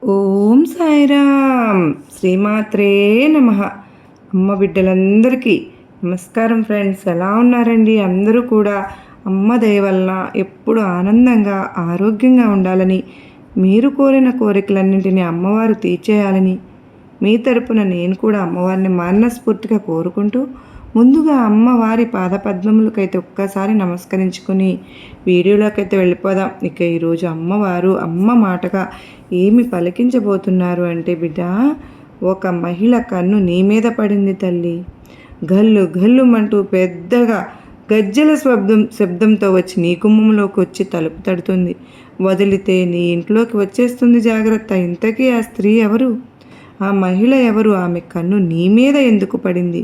ఓం సాయిరామ్ శ్రీమాత్రే నమః. అమ్మ బిడ్డలందరికీ నమస్కారం ఫ్రెండ్స్. ఎలా ఉన్నారండి? అందరూ కూడా అమ్మ దయ వలన ఎప్పుడు ఆనందంగా ఆరోగ్యంగా ఉండాలని, మీరు కోరిన కోరికలన్నింటినీ అమ్మవారు తీర్చేయాలని మీ తరపున నేను కూడా అమ్మవారిని మనస్ఫూర్తిగా కోరుకుంటూ, ముందుగా అమ్మవారి పాదపద్మములకైతే ఒక్కసారి నమస్కరించుకుని వీడియోలోకైతే వెళ్ళిపోదాం. ఇక ఈరోజు అమ్మవారు అమ్మ మాటగా ఏమి పలికించబోతున్నారు అంటే, బిడ్డ, ఒక మహిళ కన్ను నీ మీద పడింది తల్లి. గల్లు గల్లుమంటూ పెద్దగా గజ్జల శబ్దంతో వచ్చి నీ గుమ్మంలోకి వచ్చి తలుపు తడుతుంది. వదిలితే నీ ఇంట్లోకి వచ్చేస్తుంది, జాగ్రత్త. ఇంతకీ ఆ స్త్రీ ఎవరు? ఆ మహిళ ఎవరు? ఆమె కన్ను నీ మీద ఎందుకు పడింది?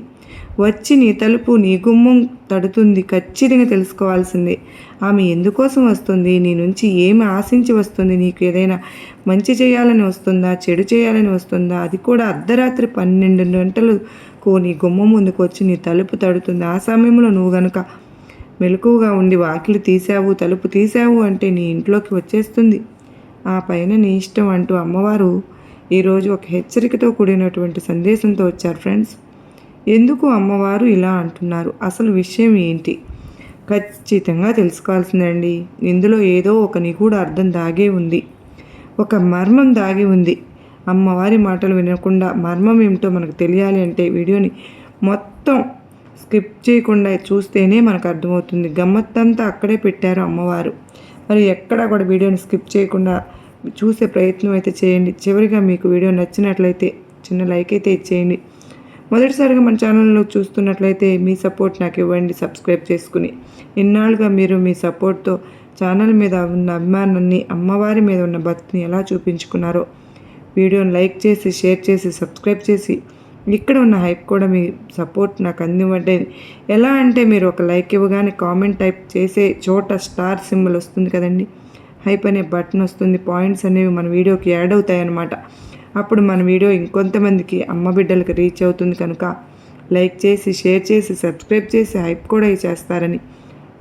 వచ్చి నీ తలుపు, నీ గుమ్మం తడుతుంది. ఖచ్చితంగా తెలుసుకోవాల్సిందే. ఆమె ఎందుకోసం వస్తుంది? నీ నుంచి ఏమి ఆశించి వస్తుంది? నీకు ఏదైనా మంచి చేయాలని వస్తుందా, చెడు చేయాలని వస్తుందా? అది కూడా అర్ధరాత్రి 12 గంటలకు నీ గుమ్మం ముందుకు వచ్చి నీ తలుపు తడుతుంది. ఆ సమయంలో నువ్వు గనుక మెలకువగా ఉండి వాకిలి తీసావు, తలుపు తీసావు అంటే నీ ఇంట్లోకి వచ్చేస్తుంది. ఆ పైన నీ ఇష్టం అంటూ అమ్మవారు ఈరోజు ఒక హెచ్చరికతో కూడినటువంటి సందేశంతో వచ్చారు ఫ్రెండ్స్. ఎందుకు అమ్మవారు ఇలా అంటున్నారు? అసలు విషయం ఏంటి? ఖచ్చితంగా తెలుసుకోవాల్సిందండి. ఇందులో ఏదో ఒక నిగూఢ అర్థం దాగే ఉంది, ఒక మర్మం దాగి ఉంది. అమ్మవారి మాటలు వినకుండా మర్మం ఏమిటో మనకు తెలియాలి అంటే వీడియోని మొత్తం స్కిప్ చేయకుండా చూస్తేనే మనకు అర్థమవుతుంది. గమ్మత్తంతా అక్కడే పెట్టారు అమ్మవారు. మరి ఎక్కడా కూడా వీడియోని స్కిప్ చేయకుండా చూసే ప్రయత్నం అయితే చేయండి. చివరిగా మీకు వీడియో నచ్చినట్లయితే చిన్న లైక్ అయితే ఇచ్చేయండి. మొదటిసారిగా మన ఛానల్లో చూస్తున్నట్లయితే మీ సపోర్ట్ నాకు ఇవ్వండి, సబ్స్క్రైబ్ చేసుకుని. ఇన్నాళ్ళుగా మీరు మీ సపోర్ట్తో ఛానల్ మీద ఉన్న అభిమానాన్ని, అమ్మవారి మీద ఉన్న భక్తిని ఎలా చూపించుకున్నారో వీడియోని లైక్ చేసి, షేర్ చేసి, సబ్స్క్రైబ్ చేసి, ఇక్కడ ఉన్న హైప్ కూడా మీ సపోర్ట్ నాకు అందివ్వండి. ఎలా అంటే మీరు ఒక లైక్ ఇవ్వగానే కామెంట్ టైప్ చేసే చోట స్టార్ సింబల్ వస్తుంది కదండి, హైప్ అనే బటన్ వస్తుంది. పాయింట్స్ అనేవి మన వీడియోకి యాడ్ అవుతాయి అన్నమాట. అప్పుడు మన వీడియో ఇంకొంతమందికి అమ్మ బిడ్డలకు రీచ్ అవుతుంది కనుక లైక్ చేసి, షేర్ చేసి, సబ్స్క్రైబ్ చేసి, హైప్ కూడా చేస్తారని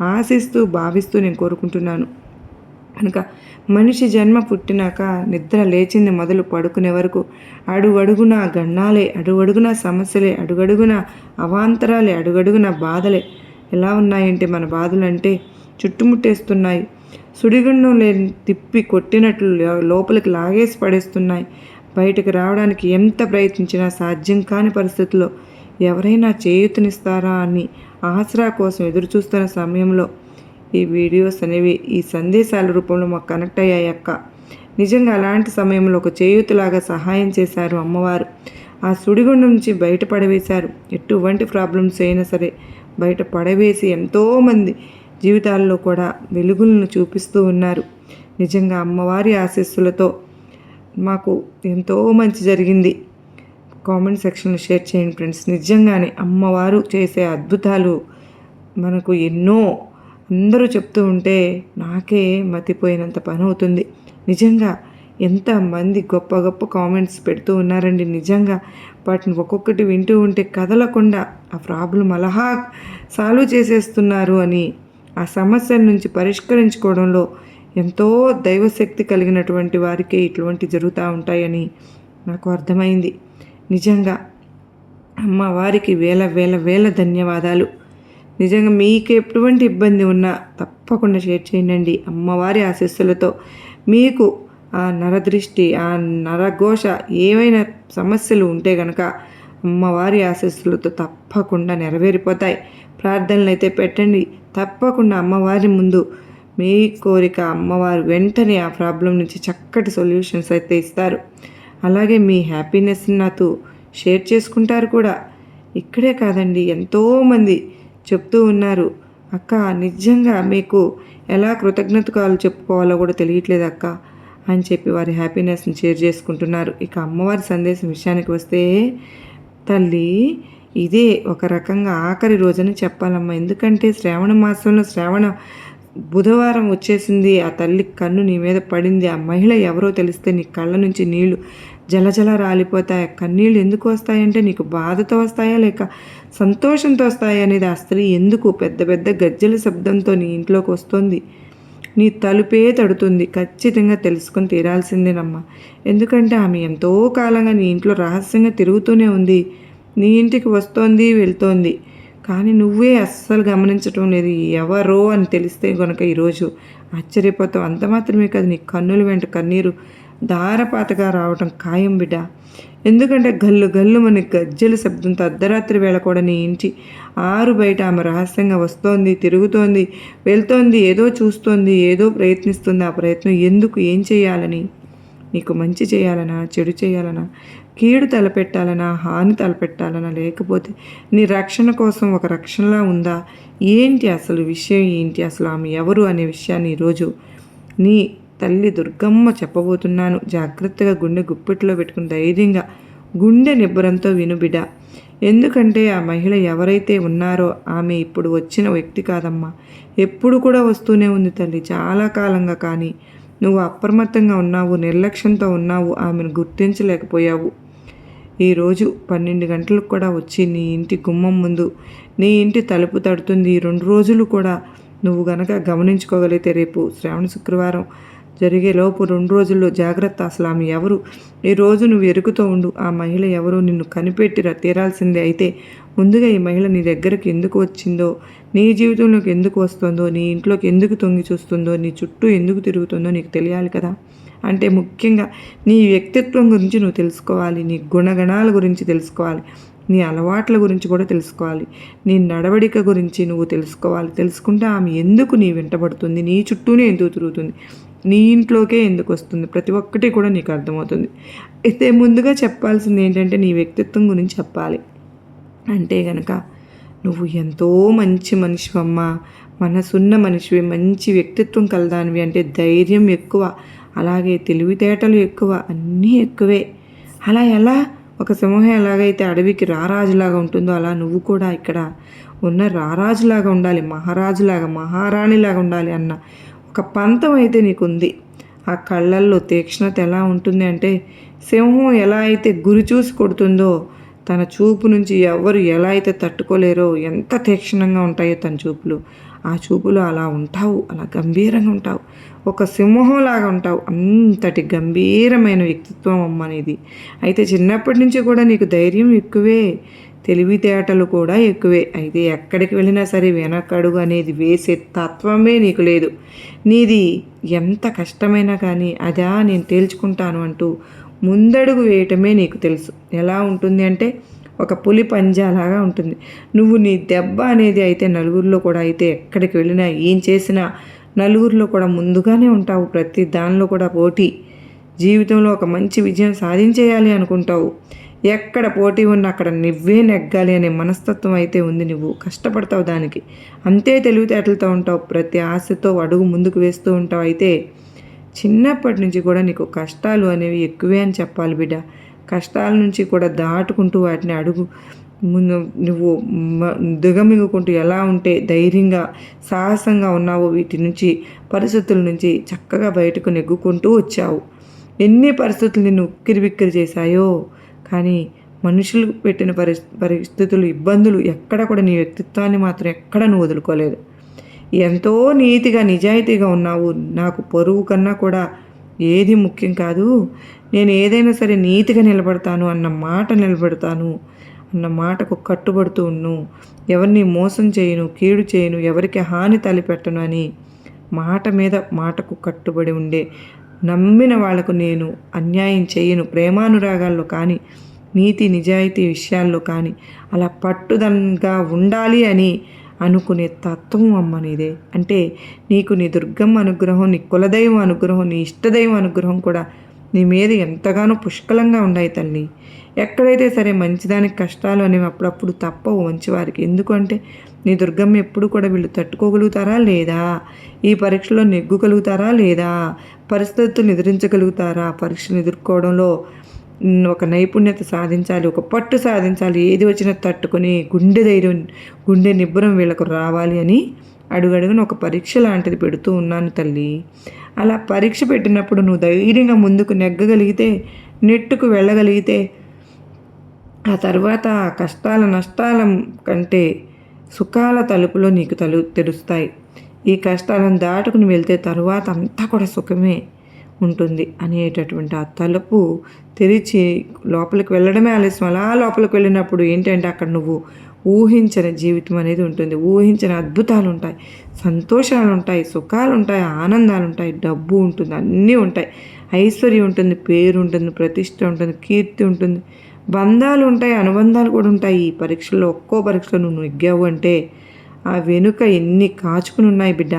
ఆశిస్తూ భావిస్తూ నేను కోరుకుంటున్నాను. కనుక మనిషి జన్మ పుట్టినాక నిద్ర లేచింది మొదలు పడుకునే వరకు అడుగడుగున గన్నాలే, అడుగడుగున సమస్యలే, అడుగడుగున అవాంతరాలే, అడుగడుగున బాధలే. ఎలా ఉన్నాయంటే మన బాధలు అంటే చుట్టుముట్టేస్తున్నాయి. సుడిగుండం లేని తిప్పి కొట్టినట్లు లోపలికి లాగేసి పడేస్తున్నాయి. బయటకు రావడానికి ఎంత ప్రయత్నించినా సాధ్యం కాని పరిస్థితుల్లో ఎవరైనా చేయూతనిస్తారా అని ఆసరా కోసం ఎదురుచూస్తున్న సమయంలో ఈ వీడియోస్ అనేవి, ఈ సందేశాల రూపంలో మాకు కనెక్ట్ అయ్యాయి అక్క. నిజంగా అలాంటి సమయంలో ఒక చేయూతలాగా సహాయం చేశారు అమ్మవారు. ఆ సుడిగుండం నుంచి బయట పడవేశారు. ఎటువంటి ప్రాబ్లమ్స్ అయినా సరే బయట పడవేసి ఎంతోమంది జీవితాల్లో కూడా వెలుగులను చూపిస్తూ ఉన్నారు. నిజంగా అమ్మవారి ఆశీస్సులతో మాకు ఎంతో మంచి జరిగింది. కామెంట్ సెక్షన్లో షేర్ చేయండి ఫ్రెండ్స్. నిజంగానే అమ్మవారు చేసే అద్భుతాలు మనకు ఎన్నో అందరూ చెప్తూ ఉంటే నాకే మతిపోయినంత పని అవుతుంది. నిజంగా ఎంతమంది గొప్ప గొప్ప కామెంట్స్ పెడుతూ ఉన్నారండి. నిజంగా వాటిని ఒక్కొక్కటి వింటూ ఉంటే కదలకుండా ఆ ప్రాబ్లం అలా సాల్వ్ చేసేస్తున్నారు అని, ఆ సమస్యల నుంచి పరిష్కరించుకోవడంలో ఎంతో దైవశక్తి కలిగినటువంటి వారికి ఇటువంటి జరుగుతూ ఉంటాయని నాకు అర్థమైంది. నిజంగా అమ్మవారికి వేల వేల వేల ధన్యవాదాలు. నిజంగా మీకు ఎటువంటి ఇబ్బంది ఉన్నా తప్పకుండా షేర్ చేయండి. అమ్మవారి ఆశీస్సులతో మీకు ఆ నరదృష్టి, ఆ నరఘోష, ఏవైనా సమస్యలు ఉంటే కనుక అమ్మవారి ఆశీస్సులతో తప్పకుండా నెరవేరిపోతాయి. ప్రార్థనలు అయితే పెట్టండి. తప్పకుండా అమ్మవారి ముందు మీ కోరిక అమ్మవారు వెంటనే ఆ ప్రాబ్లం నుంచి చక్కటి సొల్యూషన్స్ అయితే ఇస్తారు. అలాగే మీ హ్యాపీనెస్ని నాతో షేర్ చేసుకుంటారు కూడా. ఇక్కడే కాదండి, ఎంతోమంది చెప్తూ ఉన్నారు, అక్క నిజంగా మీకు ఎలా కృతజ్ఞతలు చెప్పుకోవాలో కూడా తెలియట్లేదు అక్క అని చెప్పి వారి హ్యాపీనెస్ని షేర్ చేసుకుంటున్నారు. ఇక అమ్మవారి సందేశం విషయానికి వస్తే, తల్లి ఇదే ఒక రకంగా ఆఖరి రోజని చెప్పాలమ్మా. ఎందుకంటే శ్రావణ మాసంలో శ్రావణ బుధవారం వచ్చేసింది. ఆ తల్లి కన్ను నీ మీద పడింది. ఆ మహిళ ఎవరో తెలిస్తే నీ కళ్ళ నుంచి నీళ్లు జలజల రాలిపోతాయి. కన్నీళ్ళు ఎందుకు వస్తాయంటే నీకు బాధతో వస్తాయా లేక సంతోషంతో వస్తాయా అనేది ఆ స్త్రీ ఎందుకు పెద్ద పెద్ద గజ్జల శబ్దంతో నీ ఇంట్లోకి వస్తుంది. నీ తలుపే తడుతుంది. ఖచ్చితంగా తెలుసుకొని తీరాల్సిందేనమ్మా. ఎందుకంటే ఆమె ఎంతో కాలంగా నీ ఇంట్లో రహస్యంగా తిరుగుతూనే ఉంది. నీ ఇంటికి వస్తోంది, వెళ్తోంది. కానీ నువ్వే అస్సలు గమనించటం లేదు. ఎవరో అని తెలిస్తే కనుక ఈరోజు ఆశ్చర్యపోతావు. అంత మాత్రమే కాదు, నీ కన్నుల వెంట కన్నీరు ధారపాతగా రావటం ఖాయం బిడ్డ. ఎందుకంటే గల్లు గల్లు మన గజ్జెల శబ్దంతో అర్ధరాత్రి వేళ కూడా నీ ఇంటి ఆరు బయట ఆమె రహస్యంగా వస్తోంది, తిరుగుతోంది, వెళ్తోంది, ఏదో చూస్తోంది, ఏదో ప్రయత్నిస్తుంది. ఆ ప్రయత్నం ఎందుకు, ఏం చేయాలని? నీకు మంచి చేయాలనా, చెడు చేయాలనా, కీడు తలపెట్టాలనా, హాని తలపెట్టాలనా, లేకపోతే నీ రక్షణ కోసం ఒక రక్షణలా ఉందా? ఏంటి అసలు విషయం, ఏంటి అసలు ఆమె ఎవరు అనే విషయాన్ని ఈరోజు నీ తల్లి దుర్గమ్మ చెప్పబోతున్నాను. జాగ్రత్తగా గుండె గుప్పెట్లో పెట్టుకుని ధైర్యంగా గుండె నిబ్బరంతో విను బిడ్డ. ఎందుకంటే ఆ మహిళ ఎవరైతే ఉన్నారో ఆమె ఇప్పుడు వచ్చిన వ్యక్తి కాదమ్మా. ఎప్పుడు కూడా వస్తూనే ఉంది తల్లి, చాలా కాలంగా. కానీ నువ్వు అప్రమత్తంగా ఉన్నావు, నిర్లక్ష్యంతో ఉన్నావు, ఆమెను గుర్తించలేకపోయావు. ఈరోజు 12 గంటలకు కూడా వచ్చి నీ ఇంటి గుమ్మం ముందు నీ ఇంటి తలుపు తడుతుంది. ఈ 2 రోజులు కూడా నువ్వు గనక గమనించుకోగలిగితే రేపు శ్రావణ శుక్రవారం జరిగే లోపు 2 రోజుల్లో జాగ్రత్త. అసలు ఆమె ఎవరు ఈరోజు నువ్వు ఎరుగుతూ ఉండు. ఆ మహిళ ఎవరు నిన్ను కనిపెట్టి తీరాల్సిందే. అయితే ముందుగా ఈ మహిళ నీ దగ్గరికి ఎందుకు వచ్చిందో, నీ జీవితంలోకి ఎందుకు వస్తుందో, నీ ఇంట్లోకి ఎందుకు తొంగి చూస్తుందో, నీ చుట్టూ ఎందుకు తిరుగుతుందో నీకు తెలియాలి కదా. అంటే ముఖ్యంగా నీ వ్యక్తిత్వం గురించి నువ్వు తెలుసుకోవాలి, నీ గుణగణాల గురించి తెలుసుకోవాలి, నీ అలవాట్ల గురించి కూడా తెలుసుకోవాలి, నీ నడవడిక గురించి నువ్వు తెలుసుకోవాలి. తెలుసుకుంటే ఆమె ఎందుకు నీ వెంటబడుతుంది, నీ చుట్టూనే ఎందుకు తిరుగుతుంది, నీ ఇంట్లోకే ఎందుకు వస్తుంది, ప్రతి ఒక్కటి కూడా నీకు అర్థమవుతుంది. అయితే ముందుగా చెప్పాల్సింది ఏంటంటే నీ వ్యక్తిత్వం గురించి చెప్పాలి. అంటే గనక నువ్వు ఎంతో మంచి మనిషివమ్మా, మనసున్న మనిషివి, మంచి వ్యక్తిత్వం కలదానివి. అంటే ధైర్యం ఎక్కువ, అలాగే తెలివితేటలు ఎక్కువ, అన్నీ ఎక్కువే. అలా ఎలా ఒక సింహం ఎలాగైతే అడవికి రారాజులాగా ఉంటుందో అలా నువ్వు కూడా ఇక్కడ ఉన్న రారాజులాగా ఉండాలి, మహారాజులాగా, మహారాణిలాగా ఉండాలి అన్న ఒక పంతం అయితే నీకుంది. ఆ కళ్ళల్లో తీక్ష్ణత ఎలా ఉంటుంది అంటే సింహం ఎలా అయితే గురి చూసి కొడుతుందో తన చూపు నుంచి ఎవరు ఎలా అయితే తట్టుకోలేరో, ఎంత తీక్షణంగా ఉంటాయో తన చూపులు, ఆ చూపులు అలా ఉంటావు, అలా గంభీరంగా ఉంటావు, ఒక సింహంలాగా ఉంటావు. అంతటి గంభీరమైన వ్యక్తిత్వం అమ్మ అనేది. అయితే చిన్నప్పటి నుంచి కూడా నీకు ధైర్యం ఎక్కువే, తెలివితేటలు కూడా ఎక్కువే. అయితే ఎక్కడికి వెళ్ళినా సరే వెనకడుగు అనేది వేసే తత్వమే నీకు లేదు. నీది ఎంత కష్టమైనా కానీ అదా నేను తేల్చుకుంటాను అంటూ ముందడుగు వేయటమే నీకు తెలుసు. ఎలా ఉంటుంది అంటే ఒక పులి పంజాలాగా ఉంటుంది. నువ్వు నీ దెబ్బ అనేది అయితే నలుగురిలో కూడా అయితే ఎక్కడికి వెళ్ళినా ఏం చేసినా నలుగురిలో కూడా ముందుగానే ఉంటావు. ప్రతి దానిలో కూడా పోటీ, జీవితంలో ఒక మంచి విజయం సాధించేయాలి అనుకుంటావు. ఎక్కడ పోటీ ఉన్నా అక్కడ నువ్వే నెగ్గాలి అనే మనస్తత్వం అయితే ఉంది. నువ్వు కష్టపడతావు దానికి, అంతే తెలివితేటలతో ఉంటావు, ప్రతి ఆశతో అడుగు ముందుకు వేస్తూ ఉంటావు. అయితే చిన్నప్పటి నుంచి కూడా నీకు కష్టాలు అనేవి ఎక్కువే అని చెప్పాలి బిడ్డ. కష్టాల నుంచి కూడా దాటుకుంటూ వాటిని అడుగు ముందు నువ్వు దిగమింగుకుంటూ ఎలా ఉంటే ధైర్యంగా సాహసంగా ఉన్నావో వీటి నుంచి, పరిస్థితుల నుంచి చక్కగా బయటకు నెగ్గుకుంటూ వచ్చావు. ఎన్ని పరిస్థితులు నిన్ను ఉక్కిరిబిక్కిరి చేశాయో, కానీ మనుషులు పెట్టిన పరిస్థితులు, ఇబ్బందులు ఎక్కడ కూడా నీ వ్యక్తిత్వాన్ని మాత్రం ఎక్కడ నువ్వు వదులుకోలేదు. ఎంతో నీతిగా నిజాయితీగా ఉన్నావు. నాకు పరువు కన్నా కూడా ఏది ముఖ్యం కాదు, నేను ఏదైనా సరే నీతిగా నిలబడతాను అన్న మాట నిలబడతాను అన్న మాటకు కట్టుబడుతూ ఉన్ను, ఎవరిని మోసం చేయను, కీడు చేయను, ఎవరికి హాని తలపెట్టను అని మాట మీద మాటకు కట్టుబడి ఉండే నమ్మిన వాళ్లకు నేను అన్యాయం చేయను. ప్రేమానురాగాల్లో కానీ నీతి నిజాయితీ విషయాల్లో కానీ అలా పట్టుదలగా ఉండాలి అని అనుకునే తత్వం అమ్మ నీదే. అంటే నీకు నీ దుర్గమ్మ అనుగ్రహం, నీ కులదైవం అనుగ్రహం, నీ ఇష్టదైవం అనుగ్రహం కూడా నీ మీద ఎంతగానో పుష్కలంగా ఉన్నాయి తల్లి. ఎక్కడైతే సరే మంచిదానికి కష్టాలు అనేవి అప్పుడప్పుడు తప్పవు మంచివారికి. ఎందుకంటే నీ దుర్గమ్మ ఎప్పుడు కూడా వీళ్ళు తట్టుకోగలుగుతారా లేదా, ఈ పరీక్షలో నెగ్గుగలుగుతారా లేదా, పరిస్థితులను ఎదిరించగలుగుతారా, పరీక్షను ఎదుర్కోవడంలో ఒక నైపుణ్యత సాధించాలి, ఒక పట్టు సాధించాలి, ఏది వచ్చినా తట్టుకొని గుండె ధైర్యం, గుండె నిబ్బరం వీళ్ళకు రావాలి అని అడుగడుగున ఒక పరీక్ష లాంటిది పెడుతూ ఉన్నాను తల్లి. అలా పరీక్ష పెట్టినప్పుడు నువ్వు ధైర్యంగా ముందుకు నెగ్గగలిగితే, నెట్టుకు వెళ్ళగలిగితే ఆ తర్వాత కష్టాల నష్టాల కంటే సుఖాల తలుపులో నీకు తెరుస్తాయి. ఈ కష్టాలను దాటుకుని వెళ్తే తరువాత అంతా కూడా సుఖమే ఉంటుంది అనేటటువంటి ఆ తలుపు తెరిచి లోపలికి వెళ్ళడమే ఆలస్యం. అలా లోపలికి వెళ్ళినప్పుడు ఏంటంటే అక్కడ నువ్వు ఊహించని జీవితం అనేది ఉంటుంది. ఊహించని అద్భుతాలు ఉంటాయి, సంతోషాలు ఉంటాయి, సుఖాలు ఉంటాయి, ఆనందాలు ఉంటాయి, డబ్బు ఉంటుంది, అన్నీ ఉంటాయి, ఐశ్వర్యం ఉంటుంది, పేరు ఉంటుంది, ప్రతిష్ట ఉంటుంది, కీర్తి ఉంటుంది, బంధాలు ఉంటాయి, అనుబంధాలు కూడా ఉంటాయి. ఈ పరీక్షల్లో ఒక్కో పరీక్షలో నువ్వు నెగ్గావు అంటే ఆ వెనుక ఎన్ని కాచుకుని ఉన్నాయి బిడ్డ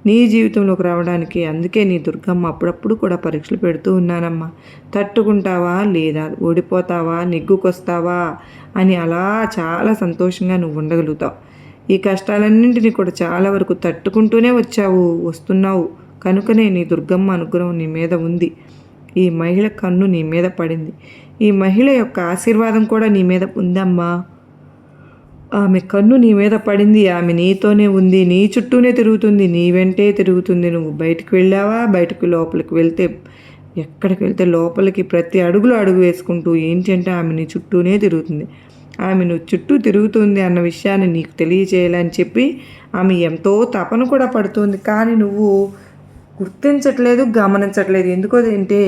నీ జీవితంలోకి రావడానికి. అందుకే నీ దుర్గమ్మ అప్పుడప్పుడు కూడా పరీక్షలు పెడుతూ ఉన్నానమ్మా. తట్టుకుంటావా లేదా, ఓడిపోతావా, నెగ్గుకొస్తావా అని అలా చాలా సంతోషంగా నువ్వు ఉండగలుగుతావు. ఈ కష్టాలన్నింటినీ కూడా చాలా వరకు తట్టుకుంటూనే వస్తున్నావు కనుకనే నీ దుర్గమ్మ అనుగ్రహం నీ మీద ఉంది. ఈ మహిళ కన్ను నీ మీద పడింది. ఈ మహిళ యొక్క ఆశీర్వాదం కూడా నీ మీద ఉందమ్మా. ఆమె కన్ను నీ మీద పడింది. ఆమె నీతోనే ఉంది, నీ చుట్టూనే తిరుగుతుంది, నీ వెంటే తిరుగుతుంది. నువ్వు బయటకు వెళ్ళావా, బయటకు లోపలికి వెళ్తే ఎక్కడికి వెళ్తే లోపలికి ప్రతి అడుగులో అడుగు వేసుకుంటూ ఏంటంటే ఆమె నీ చుట్టూనే తిరుగుతుంది. ఆమె నువ్వు చుట్టూ తిరుగుతుంది అన్న విషయాన్ని నీకు తెలియచేయాలని చెప్పి ఆమె ఎంతో తపన కూడా పడుతుంది. కానీ నువ్వు గుర్తించట్లేదు, గమనించట్లేదు. ఎందుకంటే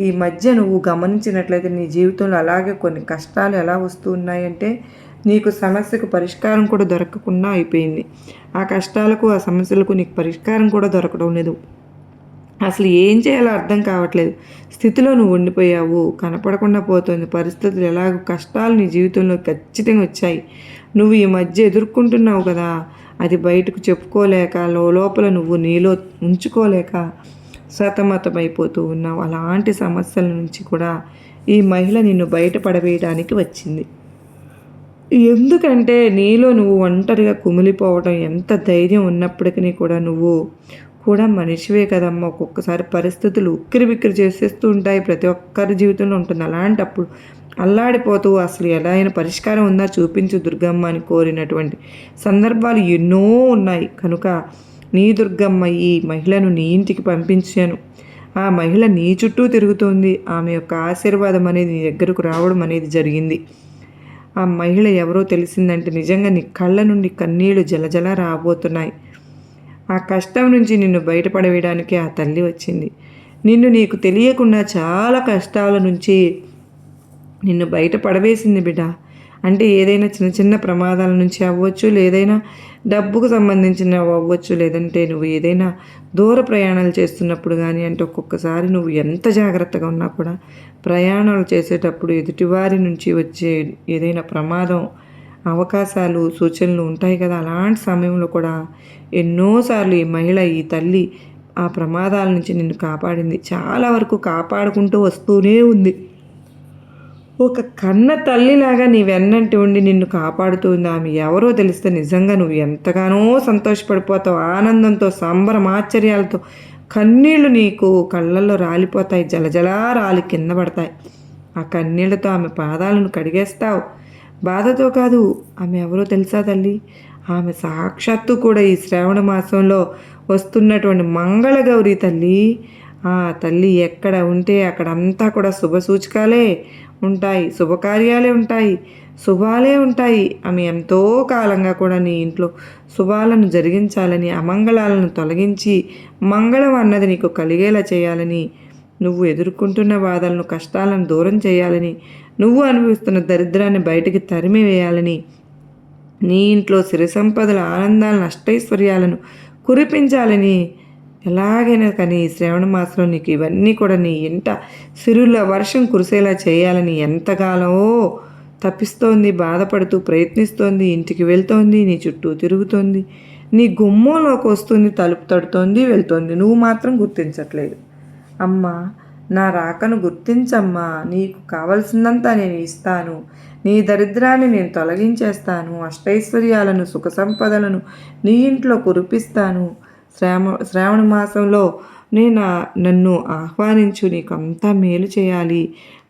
ఈ మధ్య నువ్వు గమనించినట్లయితే నీ జీవితంలో అలాగే కొన్ని కష్టాలు ఎలా వస్తూ ఉన్నాయంటే నీకు సమస్యకు పరిష్కారం కూడా దొరకకుండా అయిపోయింది. ఆ కష్టాలకు, ఆ సమస్యలకు నీకు పరిష్కారం కూడా దొరకడం లేదు. అసలు ఏం చేయాలో అర్థం కావట్లేదు స్థితిలో నువ్వు ఉండిపోయావు. కనపడకుండా పోతుంది పరిస్థితులు. ఎలాగో కష్టాలు నీ జీవితంలో ఖచ్చితంగా వచ్చాయి. నువ్వు ఈ మధ్య ఎదుర్కొంటున్నావు కదా, అది బయటకు చెప్పుకోలేక లోపల నువ్వు నీలో ఉంచుకోలేక సతమతమైపోతూ ఉన్నావు. అలాంటి సమస్యల నుంచి కూడా ఈ మహిళ నిన్ను బయటపడవేయడానికి వచ్చింది. ఎందుకంటే నీలో నువ్వు ఒంటరిగా కుమిలిపోవడం, ఎంత ధైర్యం ఉన్నప్పటికీ కూడా నువ్వు కూడా మనిషివే కదమ్మా. ఒక్కొక్కసారి పరిస్థితులు ఉక్కిరి బిక్కిరి చేసేస్తూ ఉంటాయి. ప్రతి ఒక్కరి జీవితంలో ఉంటుంది. అలాంటప్పుడు అల్లాడిపోతూ అసలు ఎలా అయినా పరిష్కారం ఉందా చూపించు దుర్గమ్మ అని కోరినటువంటి సందర్భాలు ఎన్నో ఉన్నాయి. కనుక నీ దుర్గమ్మ ఈ మహిళను నీ ఇంటికి పంపించాను. ఆ మహిళ నీ చుట్టూ తిరుగుతోంది. ఆమె యొక్క ఆశీర్వాదం అనేది నీ దగ్గరకు రావడం అనేది జరిగింది. ఆ మహిళ ఎవరో తెలిసిందంటే నిజంగా నీ కళ్ళ నుండి కన్నీళ్లు జలజల రాబోతున్నాయి. ఆ కష్టం నుంచి నిన్ను బయటపడవేయడానికి ఆ తల్లి వచ్చింది. నీకు తెలియకుండా చాలా కష్టాల నుంచి నిన్ను బయటపడవేసింది బిడ్డ. అంటే ఏదైనా చిన్న చిన్న ప్రమాదాల నుంచి అవ్వచ్చు, లేదైనా డబ్బుకు సంబంధించిన అవ్వచ్చు, లేదంటే నువ్వు ఏదైనా దూర ప్రయాణాలు చేస్తున్నప్పుడు కానీ, అంటే ఒక్కొక్కసారి నువ్వు ఎంత జాగ్రత్తగా ఉన్నా కూడా ప్రయాణాలు చేసేటప్పుడు ఎదుటివారి నుంచి వచ్చే ఏదైనా ప్రమాదం అవకాశాలు, సూచనలు ఉంటాయి కదా. అలాంటి సమయంలో కూడా ఎన్నోసార్లు ఈ మహిళ, ఈ తల్లి ఆ ప్రమాదాల నుంచి నిన్ను కాపాడింది. చాలా వరకు కాపాడుకుంటూ వస్తూనే ఉంది. ఒక కన్న తల్లిలాగా నీ వెన్నంటి ఉండి నిన్ను కాపాడుతుంది. ఆమె ఎవరో తెలిస్తే నిజంగా నువ్వు ఎంతగానో సంతోషపడిపోతావు. ఆనందంతో, సంబరం, ఆశ్చర్యాలతో కన్నీళ్లు నీకు కళ్ళల్లో రాలిపోతాయి. జలజలా రాలి కింద పడతాయి. ఆ కన్నీళ్లతో ఆమె పాదాలను కడిగేస్తావు. బాధతో కాదు. ఆమె ఎవరో తెలుసా తల్లి? ఆమె సాక్షాత్తు కూడా ఈ శ్రావణ మాసంలో వస్తున్నటువంటి మంగళగౌరి తల్లి. ఆ తల్లి ఎక్కడ ఉంటే అక్కడంతా కూడా శుభసూచకాలే ఉంటాయి, శుభకార్యాలే ఉంటాయి, శుభాలే ఉంటాయి. ఆమె ఎంతో కాలంగా కూడా నీ ఇంట్లో శుభాలను జరిగించాలని, అమంగళాలను తొలగించి మంగళం అన్నది నీకు కలిగేలా చేయాలని, నువ్వు ఎదుర్కొంటున్న బాధలను, కష్టాలను దూరం చేయాలని, నువ్వు అనుభవిస్తున్న దరిద్రాన్ని బయటికి తరిమి వేయాలని, నీ ఇంట్లో సిరి సంపదల, ఆనందాలను, అష్టైశ్వర్యాలను కురిపించాలని, ఎలాగైనా కానీ ఈ శ్రావణ మాసంలో నీకు ఇవన్నీ కూడా నీ ఇంట సిరుల వర్షం కురిసేలా చేయాలని ఎంతగానో తప్పిస్తోంది, బాధపడుతూ ప్రయత్నిస్తోంది. ఇంటికి వెళ్తోంది, నీ చుట్టూ తిరుగుతోంది, నీ గుమ్మంలోకి వస్తుంది, తలుపు తడుతోంది, వెళ్తోంది. నువ్వు మాత్రం గుర్తించట్లేదు. అమ్మా, నా రాకను గుర్తించమ్మా. నీకు కావలసిందంతా నేను ఇస్తాను. నీ దరిద్రాన్ని నేను తొలగించేస్తాను. అష్టైశ్వర్యాలను, సుఖ సంపదలను నీ ఇంట్లో కురిపిస్తాను. శ్రావణ మాసంలో నన్ను ఆహ్వానించు, నీకు అంతా మేలు చేయాలి,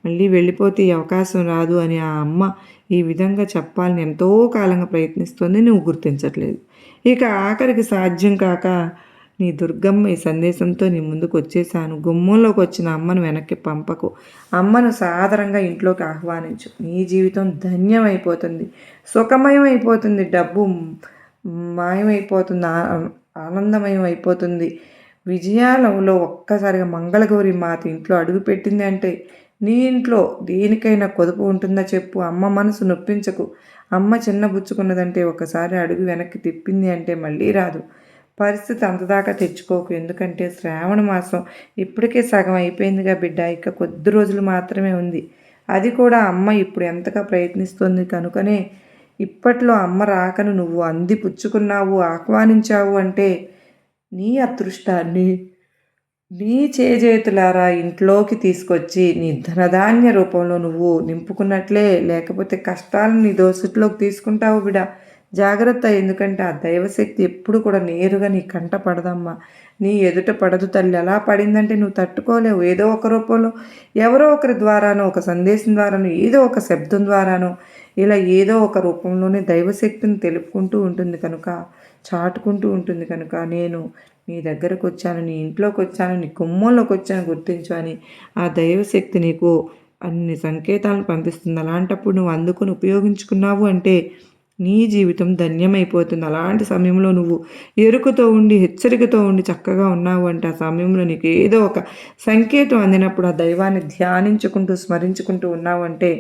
మళ్ళీ వెళ్ళిపోతే ఈ అవకాశం రాదు అని ఆ అమ్మ ఈ విధంగా చెప్పాలని ఎంతో కాలంగా ప్రయత్నిస్తుంది. నువ్వు గుర్తించట్లేదు. ఇక ఆఖరికి సాధ్యం కాక నీ దుర్గమ్మ ఈ సందేశంతో నీ ముందుకు వచ్చేసాను. గుమ్మంలోకి వచ్చిన అమ్మను వెనక్కి పంపకు. అమ్మను సాదరంగా ఇంట్లోకి ఆహ్వానించు. నీ జీవితం ధన్యమైపోతుంది, సుఖమయమైపోతుంది, డబ్బు మాయమైపోతుంది, ఆనందమయం అయిపోతుంది. విజయాలలో ఒక్కసారిగా మంగళగౌరి మాత ఇంట్లో అడుగుపెట్టింది అంటే నీ ఇంట్లో దేనికైనా కొదుపు ఉంటుందా చెప్పు? అమ్మ మనసు నొప్పించకు. అమ్మ చిన్నబుచ్చుకున్నదంటే ఒకసారి అడుగు వెనక్కి తిప్పింది అంటే మళ్ళీ రాదు. పరిస్థితి అంతదాకా తెచ్చుకోకు. ఎందుకంటే శ్రావణ మాసం ఇప్పటికే సగం అయిపోయిందిగా బిడ్డ. ఇక కొద్ది రోజులు మాత్రమే ఉంది. అది కూడా అమ్మ ఇప్పుడు ఎంతగా ప్రయత్నిస్తుంది కనుకనే ఇప్పట్లో అమ్మ రాకను నువ్వు అందిపుచ్చుకున్నావు, ఆహ్వానించావు అంటే నీ అదృష్టాన్ని నీ చేజేతులారా ఇంట్లోకి తీసుకొచ్చి నీ ధనధాన్య రూపంలో నువ్వు నింపుకున్నట్లే. లేకపోతే కష్టాలను నీ దోసిట్లోకి తీసుకుంటావు బిడ. జాగ్రత్త. ఎందుకంటే ఆ దైవశక్తి ఎప్పుడు కూడా నేరుగా నీ కంట పడదమ్మా. నీ ఎదుట పడదు తల్లి. అలా పడిందంటే నువ్వు తట్టుకోలేవు. ఏదో ఒక రూపంలో ఎవరో ఒకరి ద్వారానో, ఒక సందేశం ద్వారానో, ఏదో ఒక శబ్దం ద్వారానో, ఇలా ఏదో ఒక రూపంలోనే దైవశక్తిని తెలుపుకుంటూ ఉంటుంది కనుక, చాటుకుంటూ ఉంటుంది కనుక నేను నీ దగ్గరకు వచ్చాను, నీ ఇంట్లోకి వచ్చాను, నీ గుమ్మంలోకి వచ్చాను గుర్తించు అని ఆ దైవశక్తి నీకు అన్ని సంకేతాలను పంపిస్తుంది. అలాంటప్పుడు నువ్వు అందుకొని ఉపయోగించుకున్నావు అంటే నీ జీవితం ధన్యమైపోతుంది. అలాంటి సమయంలో నువ్వు ఎరుకతో ఉండి, హెచ్చరికతో ఉండి చక్కగా ఉన్నావు అంటే ఆ సమయంలో నీకు ఏదో ఒక సంకేతం అందినప్పుడు ఆ దైవాన్ని ధ్యానించుకుంటూ, స్మరించుకుంటూ ఉన్నావు అంటే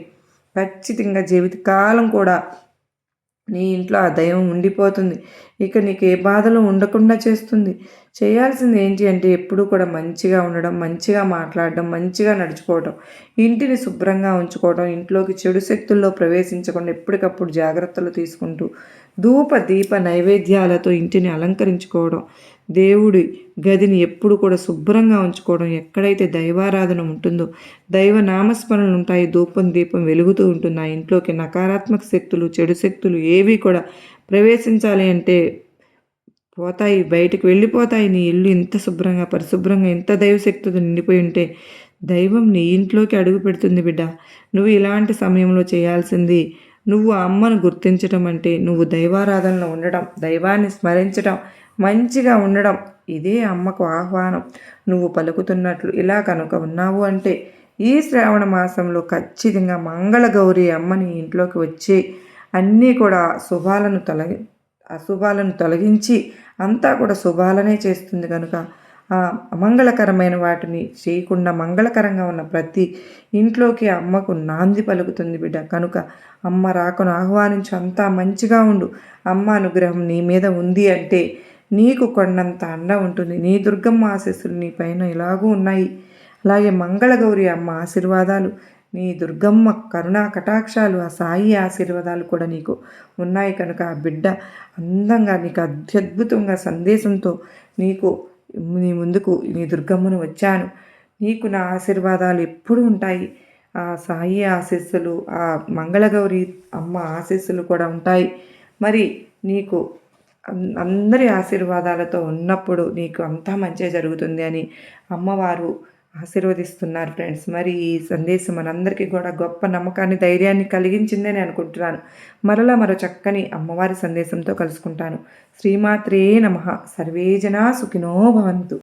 ఖచ్చితంగా జీవితకాలం కూడా నీ ఇంట్లో ఆ దైవం ఉండిపోతుంది. ఇక నీకు ఏ బాధలు ఉండకుండా చేస్తుంది. చేయాల్సింది ఏంటి అంటే ఎప్పుడూ కూడా మంచిగా ఉండడం, మంచిగా మాట్లాడడం, మంచిగా నడుచుకోవడం, ఇంటిని శుభ్రంగా ఉంచుకోవడం, ఇంట్లోకి చెడు శక్తుల్లో ప్రవేశించకుండా ఎప్పటికప్పుడు జాగ్రత్తలు తీసుకుంటూ ధూప దీప నైవేద్యాలతో ఇంటిని అలంకరించుకోవడం, దేవుడి గదిని ఎప్పుడు కూడా శుభ్రంగా ఉంచుకోవడం, ఎక్కడైతే దైవారాధన ఉంటుందో దైవ నామస్మరణలు ఉంటాయి, ధూపం దీపం వెలుగుతూ ఉంటుంది. ఆ ఇంట్లోకి నకారాత్మక శక్తులు, చెడు శక్తులు ఏవి కూడా ప్రవేశించాలి అంటే పోతాయి, బయటకు వెళ్ళిపోతాయి. నీ ఇల్లు ఇంత శుభ్రంగా, పరిశుభ్రంగా, ఎంత దైవశక్తితో నిండిపోయి ఉంటే దైవం నీ ఇంట్లోకి అడుగు పెడుతుంది బిడ్డ. నువ్వు ఇలాంటి సమయంలో చేయాల్సింది నువ్వు అమ్మను గుర్తించడం అంటే నువ్వు దైవారాధనలో ఉండడం, దైవాన్ని స్మరించడం, మంచిగా ఉండడం. ఇదే అమ్మకు ఆహ్వానం. నువ్వు పలుకుతున్నట్లు ఇలా కనుక ఉన్నావు అంటే ఈ శ్రావణ మాసంలో ఖచ్చితంగా మంగళగౌరి అమ్మని ఇంట్లోకి వచ్చి అన్నీ కూడా అశుభాలను తొలగించి అంతా కూడా శుభాలనే చేస్తుంది కనుక అమంగళకరమైన వాటిని చేయకుండా మంగళకరంగా ఉన్న ప్రతి ఇంట్లోకి అమ్మకు నాంది పలుకుతుంది బిడ్డ. కనుక అమ్మ రాకను ఆహ్వానించు. అంతా మంచిగా ఉండు. అమ్మ అనుగ్రహం నీ మీద ఉంది అంటే నీకు కొండంత అండ ఉంటుంది. నీ దుర్గమ్మ ఆశీస్సులు నీ పైన ఇలాగూ ఉన్నాయి. అలాగే మంగళగౌరి అమ్మ ఆశీర్వాదాలు, నీ దుర్గమ్మ కరుణా కటాక్షాలు, ఆ సాయి ఆశీర్వాదాలు కూడా నీకు ఉన్నాయి కనుక ఆ బిడ్డ అందంగా నీకు అత్యద్భుతంగా సందేశంతో నీ ముందుకు నీ దుర్గమ్మను వచ్చాను. నీకు నా ఆశీర్వాదాలు ఎప్పుడు ఉంటాయి. ఆ సాయి ఆశీస్సులు, ఆ మంగళగౌరి అమ్మ ఆశీస్సులు కూడా ఉంటాయి. మరి నీకు అందరి ఆశీర్వాదాలతో ఉన్నప్పుడు నీకు అంతా మంచిగా జరుగుతుంది అని అమ్మవారు ఆశీర్వదిస్తున్నారు ఫ్రెండ్స్. మరి ఈ సందేశం మనందరికీ కూడా గొప్ప నమ్మకాన్ని, ధైర్యాన్ని కలిగించిందని అనుకుంటున్నాను. మరో చక్కని అమ్మవారి సందేశంతో కలుసుకుంటాను. శ్రీమాత్రే నమః. సర్వే జనా సుఖినో భవంతు.